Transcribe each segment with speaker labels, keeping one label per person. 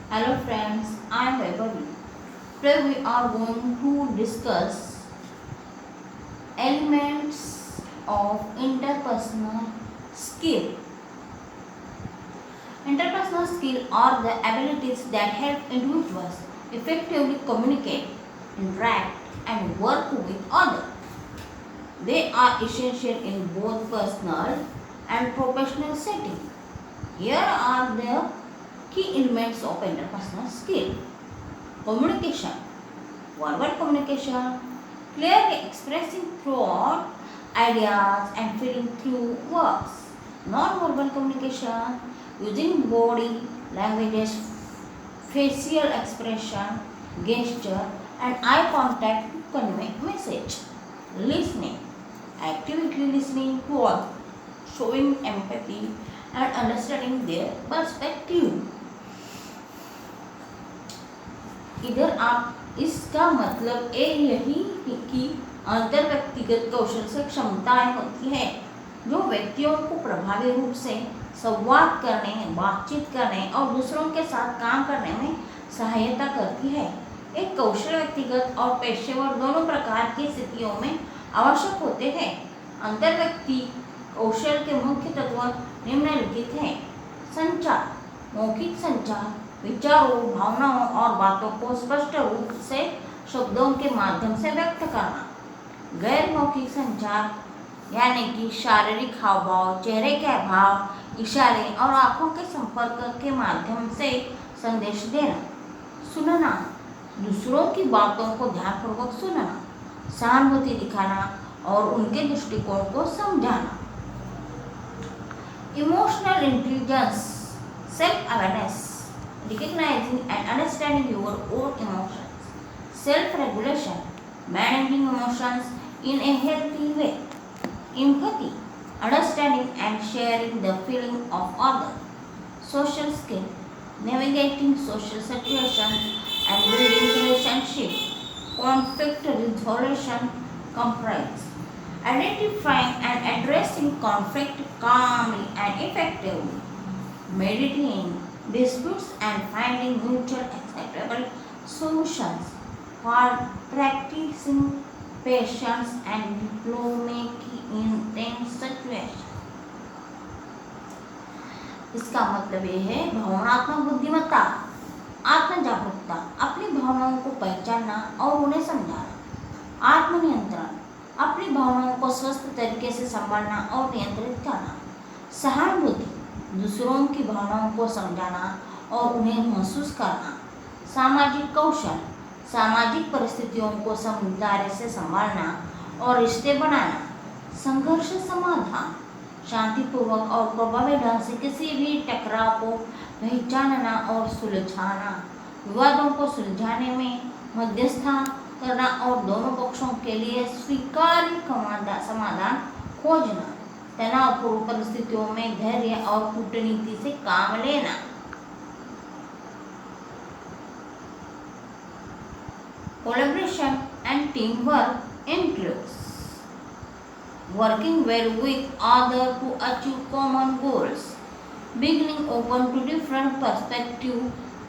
Speaker 1: Hello friends, I am Vaibhavi. Today we are going to discuss elements of interpersonal skill. Interpersonal skill are the abilities that help individuals effectively communicate, interact and work with others. They are essential in both personal and professional settings. Here are the key elements of interpersonal skill. Communication, verbal communication, clearly expressing thought, ideas and feeling through words. Non-verbal communication, using body languages, facial expression, gesture and eye contact to convey message. Listening, actively listening to all, showing empathy and understanding their perspective. इधर आप इसका मतलब यही कि अंतर व्यक्तिगत कौशल से क्षमताएं होती है जो व्यक्तियों को प्रभावी रूप से संवाद करने, बातचीत करने और दूसरों के साथ काम करने में सहायता करती है। एक कौशल व्यक्तिगत और पेशेवर दोनों प्रकार की स्थितियों में आवश्यक होते हैं। अंतर व्यक्ति कौशल के मुख्य तत्व निम्नलिखित हैं। संचार, मौखिक संचार, विचारों, भावनाओं और बातों को स्पष्ट रूप से शब्दों के माध्यम से व्यक्त करना। गैर मौखिक संचार यानी कि शारीरिक हावभाव, चेहरे के भाव, इशारे और आंखों के संपर्क के माध्यम से संदेश देना। सुनना, दूसरों की बातों को ध्यानपूर्वक सुनना, सहानुभूति दिखाना और उनके दृष्टिकोण को समझाना। Emotional intelligence, self awareness, recognizing and understanding your own emotions. Self-regulation, managing emotions in a healthy way. Empathy, understanding and sharing the feeling of others. Social skill, navigating social situations and building relationships. Conflict resolution comprise identifying and addressing conflict calmly and effectively. Mediating disputes and finding mutual acceptable solutions, for practicing patience and diplomacy in tense situations. इसका मतलब ये है भावनात्मक बुद्धिमत्ता, आत्म जागरूकता, अपनी भावनाओं को पहचानना और उन्हें समझाना। आत्मनियंत्रण, अपनी भावनाओं को स्वस्थ तरीके से संभालना और नियंत्रित करना। सहानुभूति, दूसरों की भावनाओं को समझाना और उन्हें महसूस करना। सामाजिक कौशल, सामाजिक परिस्थितियों को समझदारी से संभालना और रिश्ते बनाना। संघर्ष समाधान, शांतिपूर्वक और प्रभावी ढंग से किसी भी टकराव को पहचानना और सुलझाना। विवादों को सुलझाने में मध्यस्थता करना और दोनों पक्षों के लिए स्वीकार्य समाधान खोजना। तनावपूर्ण परिस्थितियों में धैर्य और कूटनीति से काम लेना। Collaboration and teamwork includes working well with others to achieve common goals, being open to different perspectives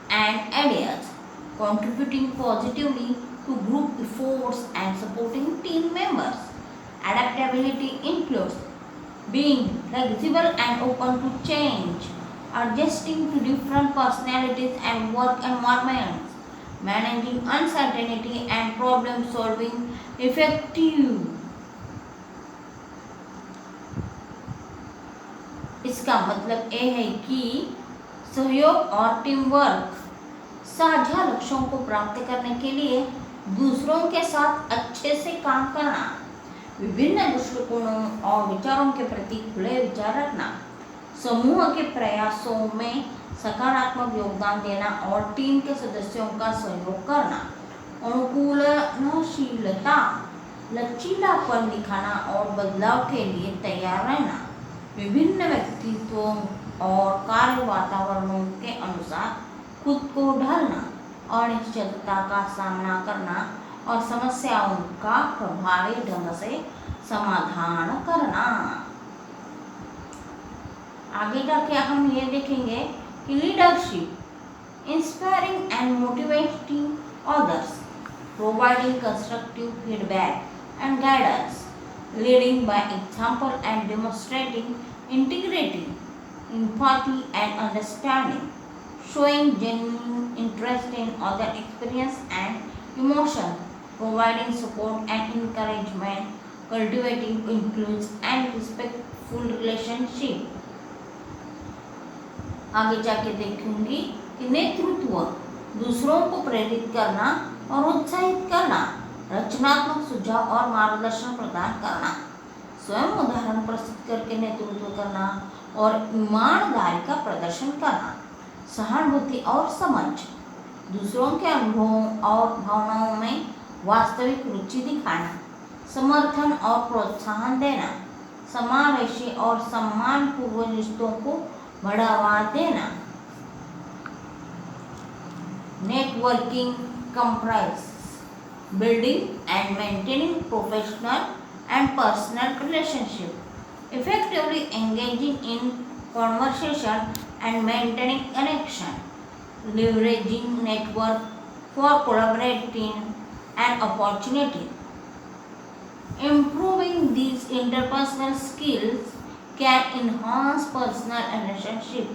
Speaker 1: and ideas, contributing positively to group efforts and supporting team members. Adaptability includes being flexible and open to change, adjusting to different personalities and work environments, managing uncertainty and problem solving effective. इसका मतलब यह है कि सहयोग और team work, साझा लक्ष्यों को प्राप्त करने के लिए दूसरों के साथ अच्छे से काम करना, विभिन्न दृष्टिकोणों और विचारों के प्रति खुले विचार रखना, समूह के प्रयासों में सकारात्मक योगदान देना और टीम के सदस्यों का सहयोग करना। अनुकूलनशीलता, लचीलापन दिखाना और बदलाव के लिए तैयार रहना, विभिन्न व्यक्तित्वों और कार्य वातावरणों के अनुसार खुद को ढालना, अनिश्चितता का सामना करना और समस्याओं का प्रभावी ढंग से समाधान करना। आगे जाके हम ये देखेंगे कि leadership, inspiring and motivating others, providing constructive feedback and guidance, leading by example and demonstrating integrity, empathy and understanding, showing genuine interest in other experience and emotion, providing support and encouragement, cultivating influence and respectful relationship. आगे जाके देखूंगी कि नेतृत्व दूसरों को प्रेरित करना और उत्साहित करना, रचनात्मक सुझाव और मार्गदर्शन प्रदान करना, स्वयं उदाहरण प्रस्तुत करके नेतृत्व करना और ईमानदारी का प्रदर्शन करना, सहानुभूति और समझ, दूसरों के अनुभवों और भावनाओं में वास्तविक रुचि दिखाना, समर्थन और प्रोत्साहन देना, समावेशी और सम्मानपूर्ण रिश्तों को बढ़ावा देना. Networking comprises building and maintaining professional and personal relationships, effectively engaging in conversation and maintaining connection, leveraging network for collaborating and opportunity. Improving these interpersonal skills can enhance personal relationship,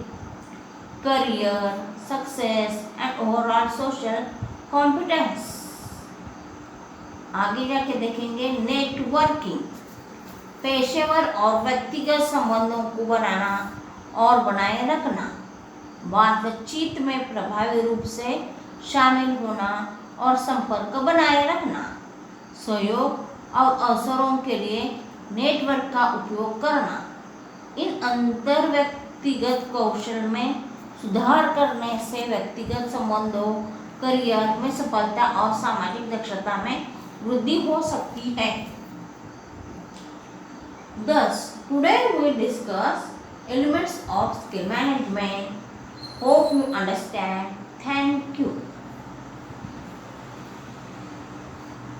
Speaker 1: career, success and overall social competence. आगे जाके देखेंगे networking, पेशेवर और व्यक्तिगत संबंधों को बनाना और बनाए रखना, बातचीत में प्रभावी रूप से शामिल होना और संपर्क बनाए रखना, सहयोग और अवसरों के लिए नेटवर्क का उपयोग करना, इन अंतर व्यक्तिगत कौशल में सुधार करने से व्यक्तिगत संबंधों, करियर में सफलता और सामाजिक दक्षता में वृद्धि हो सकती है. Thus, today we discuss elements of skill management. Hope you understand. Thank you.